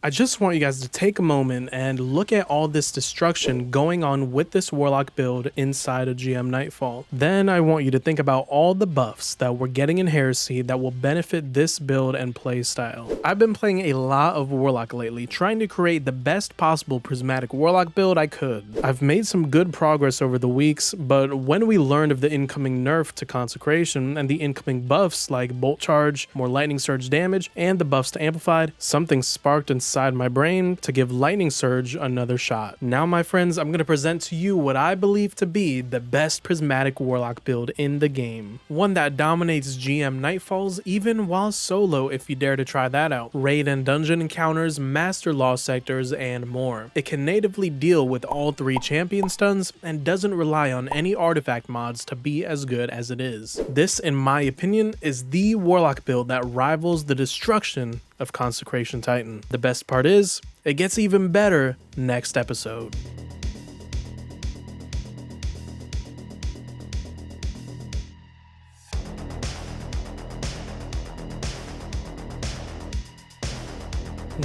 I just want you guys to take a moment and look at all this destruction going on with this Warlock build inside of GM Nightfall. Then I want you to think about all the buffs that we're getting in Heresy that will benefit this build and playstyle. I've been playing a lot of Warlock lately, trying to create the best possible Prismatic Warlock build I could. I've made some good progress over the weeks, but when we learned of the incoming nerf to Consecration and the incoming buffs like Bolt Charge, more Lightning Surge damage, and the buffs to Amplified, something sparked inside my brain to give Lightning Surge another shot. Now, my friends, I'm going to present to you what I believe to be the best Prismatic Warlock build in the game. One that dominates GM Nightfalls even while solo if you dare to try that out. Raid and dungeon encounters, master lost sectors, and more. It can natively deal with all three champion stuns and doesn't rely on any artifact mods to be as good as it is. This, in my opinion, is the Warlock build that rivals the destruction of Consecration Titan. The best part is, it gets even better next episode.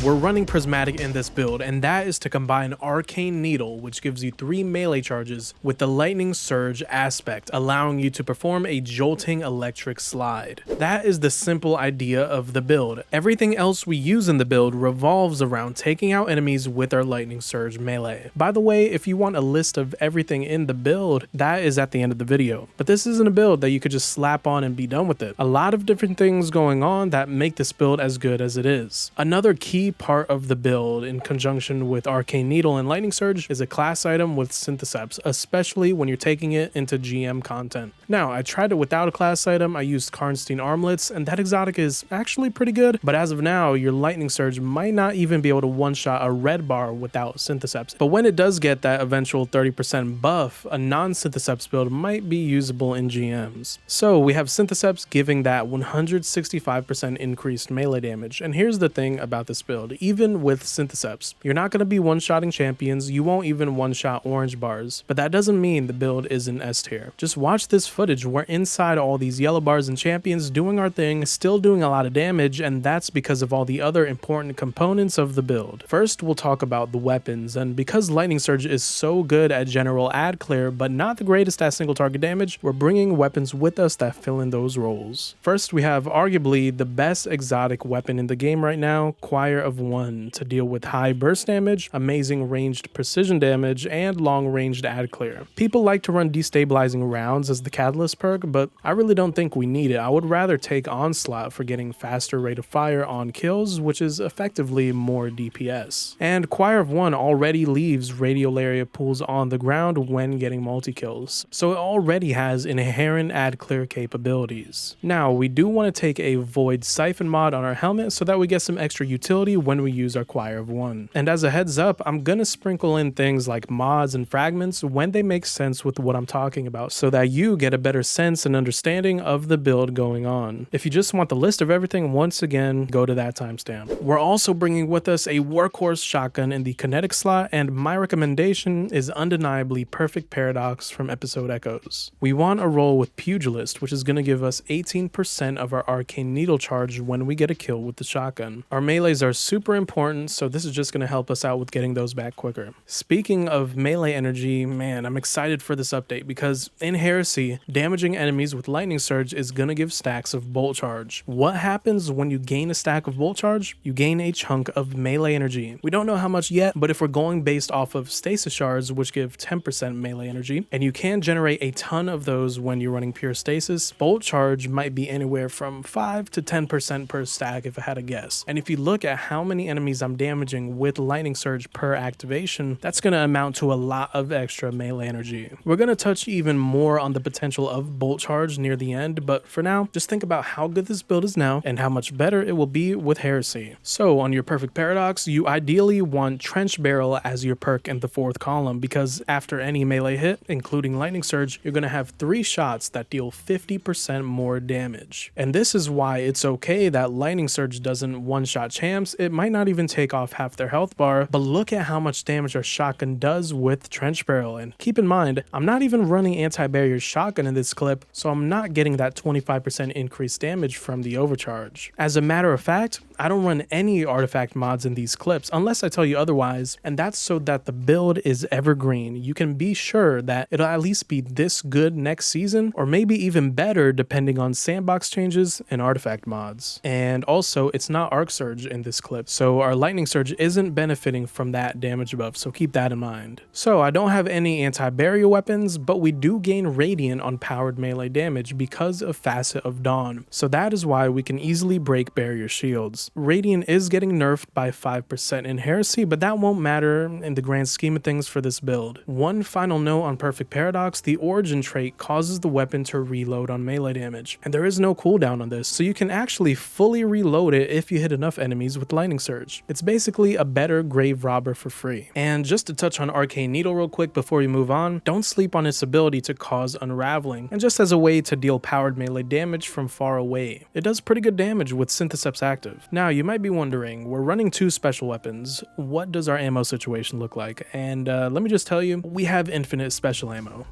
We're running Prismatic in this build, and that is to combine Arcane Needle, which gives you 3 melee charges, with the Lightning Surge aspect, allowing you to perform a jolting electric slide. That is the simple idea of the build. Everything else we use in the build revolves around taking out enemies with our Lightning Surge melee. By the way, if you want a list of everything in the build, that is at the end of the video. But this isn't a build that you could just slap on and be done with it. A lot of different things going on that make this build as good as it is. Another key part of the build in conjunction with Arcane Needle and Lightning Surge is a class item with Syntheseps, especially when you're taking it into GM content. Now, I tried it without a class item. I used Karnstein Armlets, and that exotic is actually pretty good, but as of now, your Lightning Surge might not even be able to one-shot a red bar without Syntheseps. But when it does get that eventual 30% buff, a non-Syntheseps build might be usable in GMs. So we have Syntheseps giving that 165% increased melee damage, and here's the thing about this build. Even with Syntheseps, you're not going to be one-shotting champions, you won't even one-shot orange bars, but that doesn't mean the build isn't S tier. Just watch this footage. We're inside all these yellow bars and champions doing our thing, still doing a lot of damage, and that's because of all the other important components of the build. First, we'll talk about the weapons, and because Lightning Surge is so good at general ad clear, but not the greatest at single target damage, we're bringing weapons with us that fill in those roles. First, we have arguably the best exotic weapon in the game right now, Choir of One, to deal with high burst damage, amazing ranged precision damage, and long ranged ad clear. People like to run destabilizing rounds as the catalyst perk, but I really don't think we need it. I would rather take Onslaught for getting faster rate of fire on kills, which is effectively more DPS. And Choir of One already leaves radiolaria pools on the ground when getting multi-kills, so it already has inherent ad clear capabilities. Now, we do want to take a Void Siphon mod on our helmet so that we get some extra utility when we use our Choir of One. And as a heads up, I'm gonna sprinkle in things like mods and fragments when they make sense with what I'm talking about, so that you get a better sense and understanding of the build going on. If you just want the list of everything, once again, go to that timestamp. We're also bringing with us a workhorse shotgun in the kinetic slot, and my recommendation is undeniably Perfect Paradox from Episode Echoes. We want a roll with Pugilist, which is gonna give us 18% of our Arcane Needle charge when we get a kill with the shotgun. Our melees are super important, so this is just going to help us out with getting those back quicker. Speaking of melee energy, man, I'm excited for this update because in Heresy, damaging enemies with Lightning Surge is going to give stacks of Bolt Charge. What happens when you gain a stack of Bolt Charge? You gain a chunk of melee energy. We don't know how much yet, but if we're going based off of Stasis Shards, which give 10% melee energy, and you can generate a ton of those when you're running pure Stasis, Bolt Charge might be anywhere from 5 to 10% per stack if I had to guess. And if you look at how many enemies I'm damaging with Lightning Surge per activation, that's going to amount to a lot of extra melee energy. We're going to touch even more on the potential of Bolt Charge near the end, but for now, just think about how good this build is now and how much better it will be with Heresy. So on your Perfect Paradox, you ideally want Trench Barrel as your perk in the 4th column, because after any melee hit, including Lightning Surge, you're going to have 3 shots that deal 50% more damage. And this is why it's okay that Lightning Surge doesn't one-shot champs enemies, it might not even take off half their health bar, but look at how much damage our shotgun does with Trench Barrel. And keep in mind, I'm not even running anti-barrier shotgun in this clip, so I'm not getting that 25% increased damage from the overcharge. As a matter of fact, I don't run any artifact mods in these clips unless I tell you otherwise, and that's so that the build is evergreen. You can be sure that it'll at least be this good next season, or maybe even better depending on sandbox changes and artifact mods. And also, it's not Arc Surge in this clip, so our Lightning Surge isn't benefiting from that damage buff, so keep that in mind. So I don't have any anti-barrier weapons, but we do gain Radiant on powered melee damage because of Facet of Dawn, so that is why we can easily break barrier shields. Radiant is getting nerfed by 5% in Heresy, but that won't matter in the grand scheme of things for this build. One final note on Perfect Paradox, the Origin trait causes the weapon to reload on melee damage, and there is no cooldown on this, so you can actually fully reload it if you hit enough enemies with Lightning Surge. It's basically a better Grave Robber for free. And just to touch on Arcane Needle real quick before we move on, don't sleep on its ability to cause unraveling, and just as a way to deal powered melee damage from far away. It does pretty good damage with Syntheseps active. Now you might be wondering, we're running 2 special weapons, what does our ammo situation look like? And let me just tell you, we have infinite special ammo.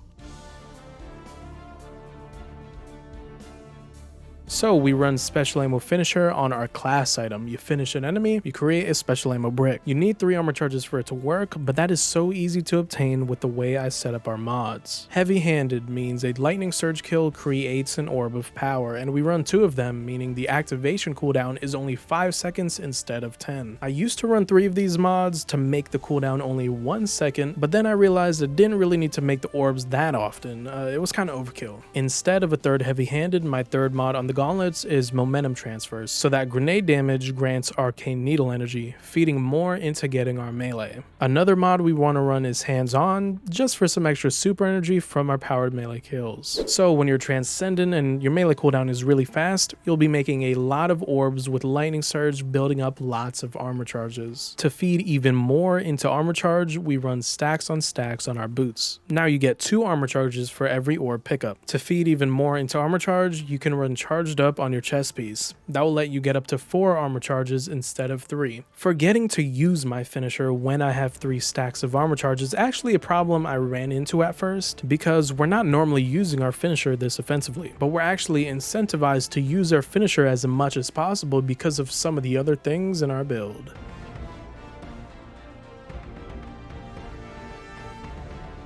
So we run special ammo finisher on our class item. You finish an enemy, you create a special ammo brick. You need 3 armor charges for it to work, but that is so easy to obtain with the way I set up our mods. Heavy-handed means a lightning surge kill creates an orb of power, and we run 2 of them, meaning the activation cooldown is only 5 seconds instead of 10. I used to run 3 of these mods to make the cooldown only 1 second, but then I realized I didn't really need to make the orbs that often. It was kind of overkill. Instead of a 3rd heavy-handed, my 3rd mod on the gauntlets is momentum transfers, so that grenade damage grants arcane needle energy, feeding more into getting our melee. Another mod we want to run is hands-on, just for some extra super energy from our powered melee kills. So when you're transcendent and your melee cooldown is really fast, you'll be making a lot of orbs with lightning surge, building up lots of armor charges. To feed even more into armor charge, we run stacks on our boots. Now you get 2 armor charges for every orb pickup. To feed even more into armor charge, you can run charged up on your chest piece. That will let you get up to 4 armor charges instead of 3. Forgetting to use my finisher when I have 3 stacks of armor charges is actually a problem I ran into at first, because we're not normally using our finisher this offensively, but we're actually incentivized to use our finisher as much as possible because of some of the other things in our build.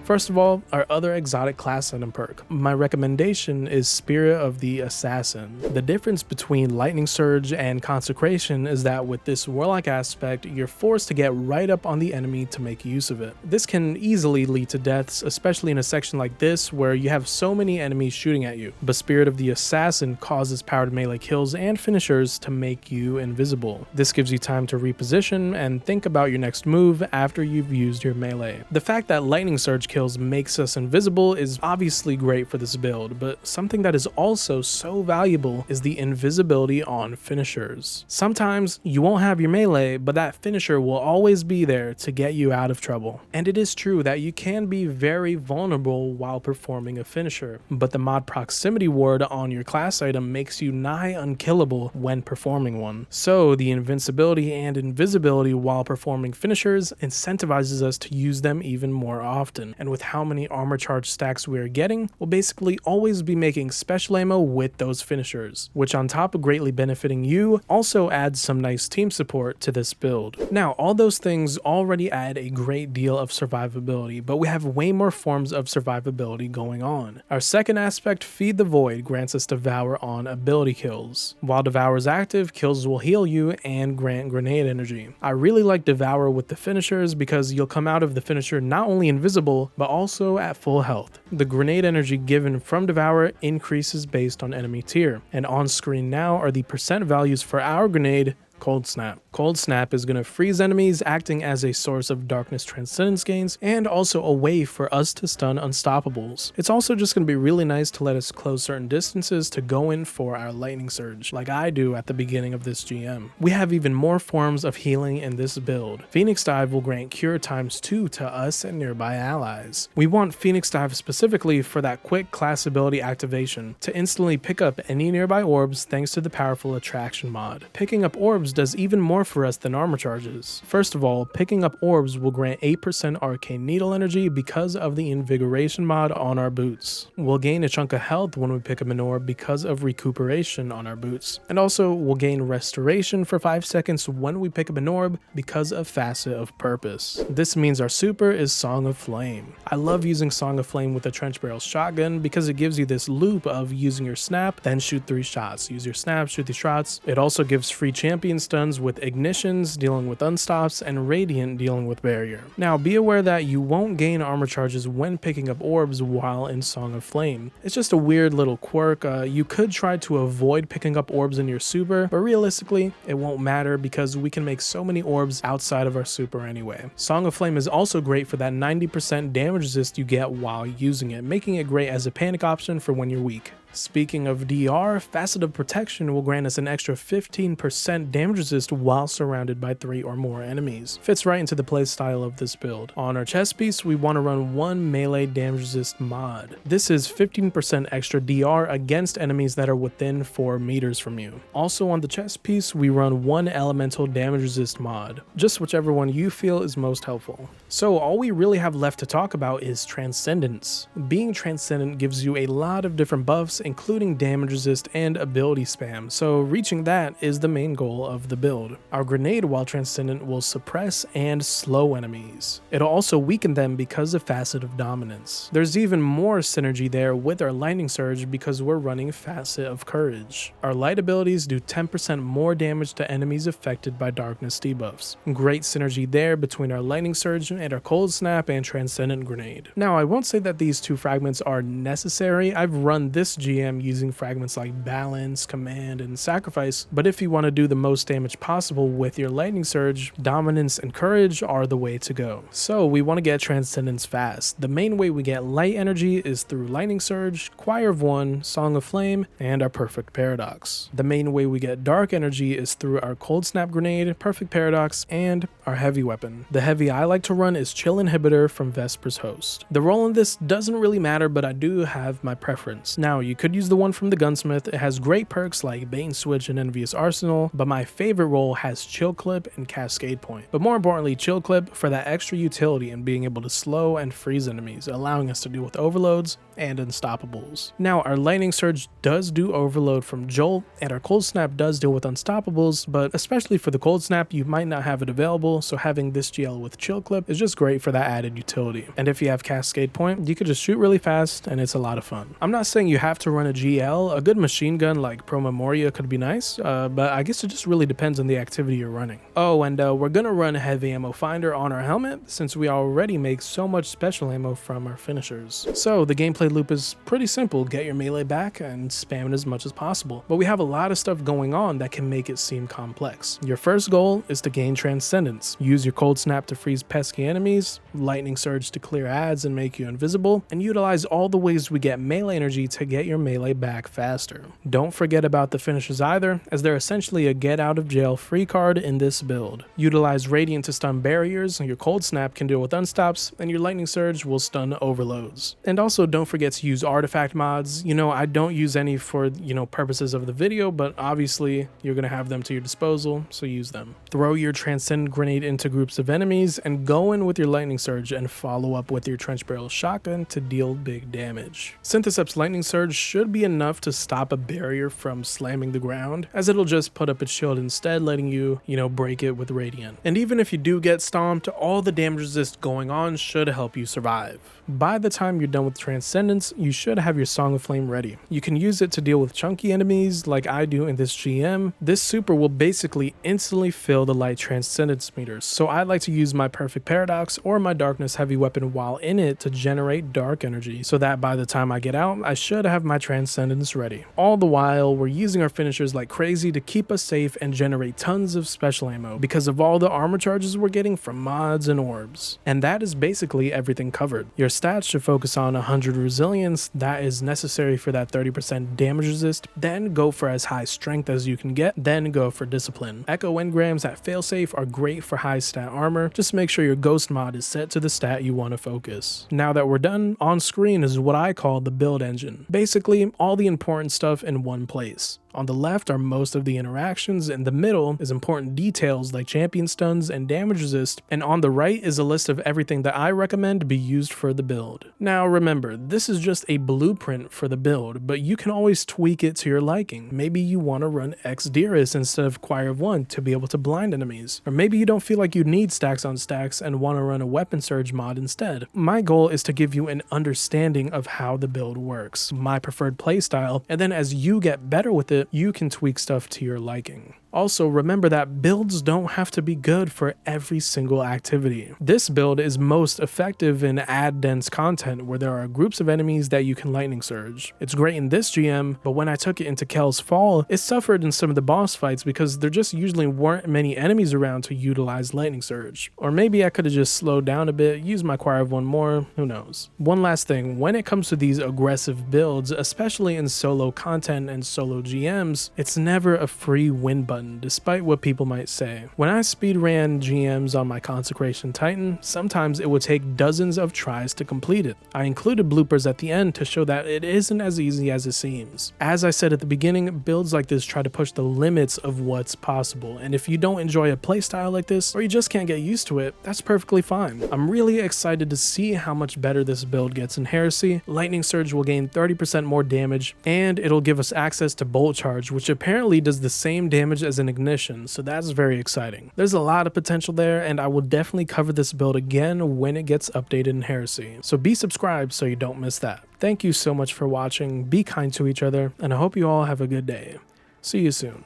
First of all, our other exotic class item perk. My recommendation is Spirit of the Assassin. The difference between Lightning Surge and Consecration is that with this Warlock aspect, you're forced to get right up on the enemy to make use of it. This can easily lead to deaths, especially in a section like this where you have so many enemies shooting at you. But Spirit of the Assassin causes powered melee kills and finishers to make you invisible. This gives you time to reposition and think about your next move after you've used your melee. The fact that Lightning Surge kills makes us invisible is obviously great for this build, but something that is also so valuable is the invisibility on finishers. Sometimes you won't have your melee, but that finisher will always be there to get you out of trouble. And it is true that you can be very vulnerable while performing a finisher, but the mod proximity ward on your class item makes you nigh unkillable when performing one. So the invincibility and invisibility while performing finishers incentivizes us to use them even more often. And with how many armor charge stacks we are getting, we'll basically always be making special ammo with those finishers, which on top of greatly benefiting you, also adds some nice team support to this build. Now, all those things already add a great deal of survivability, but we have way more forms of survivability going on. Our second aspect, Feed the Void, grants us Devour on ability kills. While Devour is active, kills will heal you and grant grenade energy. I really like Devour with the finishers because you'll come out of the finisher not only invisible, but also at full health. The grenade energy given from Devour increases based on enemy tier, and on screen now are the percent values for our grenade, Cold Snap. Cold Snap is going to freeze enemies, acting as a source of darkness transcendence gains, and also a way for us to stun unstoppables. It's also just going to be really nice to let us close certain distances to go in for our lightning surge, like I do at the beginning of this GM. We have even more forms of healing in this build. Phoenix Dive will grant cure ×2 to us and nearby allies. We want Phoenix Dive specifically for that quick class ability activation, to instantly pick up any nearby orbs thanks to the powerful attraction mod. Picking up orbs does even more for us than armor charges. First of all, picking up orbs will grant 8% arcane needle energy because of the invigoration mod on our boots. We'll gain a chunk of health when we pick up an orb because of recuperation on our boots. And also, we'll gain restoration for 5 seconds when we pick up an orb because of Facet of Purpose. This means our super is Song of Flame. I love using Song of Flame with a trench barrel shotgun because it gives you this loop of using your snap, then shoot 3 shots. Use your snap, shoot 3 shots. It also gives free champion stuns with Ignitions dealing with unstops and Radiant dealing with barrier. Now be aware that you won't gain armor charges when picking up orbs while in Song of Flame. It's just a weird little quirk. You could try to avoid picking up orbs in your super, but realistically it won't matter because we can make so many orbs outside of our super anyway. Song of Flame is also great for that 90% damage resist you get while using it, making it great as a panic option for when you're weak. Speaking of DR, Facet of Protection will grant us an extra 15% damage resist while surrounded by 3 or more enemies. Fits right into the playstyle of this build. On our chest piece, we want to run 1 melee damage resist mod. This is 15% extra DR against enemies that are within 4 meters from you. Also on the chest piece, we run 1 elemental damage resist mod. Just whichever one you feel is most helpful. So all we really have left to talk about is Transcendence. Being Transcendent gives you a lot of different buffs, including damage resist and ability spam, so reaching that is the main goal of the build. Our grenade while Transcendent will suppress and slow enemies. It'll also weaken them because of Facet of Dominance. There's even more synergy there with our Lightning Surge because we're running Facet of Courage. Our light abilities do 10% more damage to enemies affected by darkness debuffs. Great synergy there between our Lightning Surge and our Cold Snap and Transcendent Grenade. Now I won't say that these 2 fragments are necessary. I've run this GM using fragments like Balance, Command, and Sacrifice, but if you want to do the most damage possible with your Lightning Surge, Dominance and Courage are the way to go. So we want to get Transcendence fast. The main way we get light energy is through Lightning Surge, Choir of One, Song of Flame, and our Perfect Paradox. The main way we get dark energy is through our Cold Snap Grenade, Perfect Paradox, and our heavy weapon. The heavy I like to run is Chill Inhibitor from Vesper's Host. The roll on this doesn't really matter, but I do have my preference. Now you could use the one from the Gunsmith. It has great perks like Bane Switch and Envious Arsenal, but my favorite roll has Chill Clip and Cascade Point. But more importantly, Chill Clip for that extra utility and being able to slow and freeze enemies, allowing us to deal with overloads and unstoppables. Now our Lightning Surge does do overload from Jolt, and our Cold Snap does deal with unstoppables, but especially for the Cold Snap you might not have it available, so having this GL with Chill Clip is just great for that added utility. And if you have Cascade Point, you could just shoot really fast and it's a lot of fun. I'm not saying you have to run a GL. A good machine gun like Pro Memoria could be nice, but I guess it just really depends on the activity you're running. Oh, and we're gonna run Heavy Ammo Finder on our helmet since we already make so much special ammo from our finishers. So the gameplay loop is pretty simple. Get your melee back and spam it as much as possible. But we have a lot of stuff going on that can make it seem complex. Your first goal is to gain Transcendence. Use your Cold Snap to freeze pesky enemies, Lightning Surge to clear ads and make you invisible, and utilize all the ways we get melee energy to get your melee back faster. Don't forget about the finishers either, as they're essentially a get out of jail free card in this build. Utilize Radiant to stun barriers, your Cold Snap can deal with unstops, and your Lightning Surge will stun overloads. And also don't forget to use artifact mods. I don't use any for, purposes of the video, but obviously you're gonna have them to your disposal, so use them. Throw your Transcendent Grenade into groups of enemies and go in with your Lightning Surge and follow up with your Trench Barrel Shotgun to deal big damage. Synthocept's Lightning Surge should be enough to stop a barrier from slamming the ground, as it'll just put up its shield instead, letting you, break it with Radiant. And even if you do get stomped, all the damage resist going on should help you survive. By the time you're done with Transcendence, you should have your Song of Flame ready. You can use it to deal with chunky enemies like I do in this GM. This super will basically instantly fill the light Transcendence meters, so I like to use my Perfect Paradox or my Darkness Heavy Weapon while in it to generate dark energy, so that by the time I get out, I should have my Transcendence ready. All the while, we're using our finishers like crazy to keep us safe and generate tons of special ammo because of all the armor charges we're getting from mods and orbs. And that is basically everything covered. Your stats should focus on 100 resilience, that is necessary for that 30% damage resist, then go for as high strength as you can get, then go for discipline. Echo engrams at failsafe are great for high stat armor, just make sure your ghost mod is set to the stat you want to focus. Now that we're done, on screen is what I call the build engine. Basically, all the important stuff in one place. On the left are most of the interactions, and the middle is important details like champion stuns and damage resist, and on the right is a list of everything that I recommend be used for the build. Now remember, this is just a blueprint for the build, but you can always tweak it to your liking. Maybe you want to run X-Dearest instead of Choir of One to be able to blind enemies, or maybe you don't feel like you need stacks on stacks and want to run a weapon surge mod instead. My goal is to give you an understanding of how the build works, my preferred playstyle, and then as you get better with it, you can tweak stuff to your liking. Also, remember that builds don't have to be good for every single activity. This build is most effective in ad-dense content where there are groups of enemies that you can lightning surge. It's great in this GM, but when I took it into Kel's Fall, it suffered in some of the boss fights because there just usually weren't many enemies around to utilize lightning surge. Or maybe I could have just slowed down a bit, used my Choir of One more, who knows. One last thing, when it comes to these aggressive builds, especially in solo content and solo GMs, it's never a free win button, despite what people might say. When I speedran GMs on my Consecration Titan, sometimes it would take dozens of tries to complete it. I included bloopers at the end to show that it isn't as easy as it seems. As I said at the beginning, builds like this try to push the limits of what's possible, and if you don't enjoy a playstyle like this, or you just can't get used to it, that's perfectly fine. I'm really excited to see how much better this build gets in Heresy. Lightning Surge will gain 30% more damage, and it'll give us access to Bolt Charge, which apparently does the same damage as an ignition, so that's very exciting. There's a lot of potential there, and I will definitely cover this build again when it gets updated in Heresy, so be subscribed so you don't miss that. Thank you so much for watching, be kind to each other, and I hope you all have a good day. See you soon.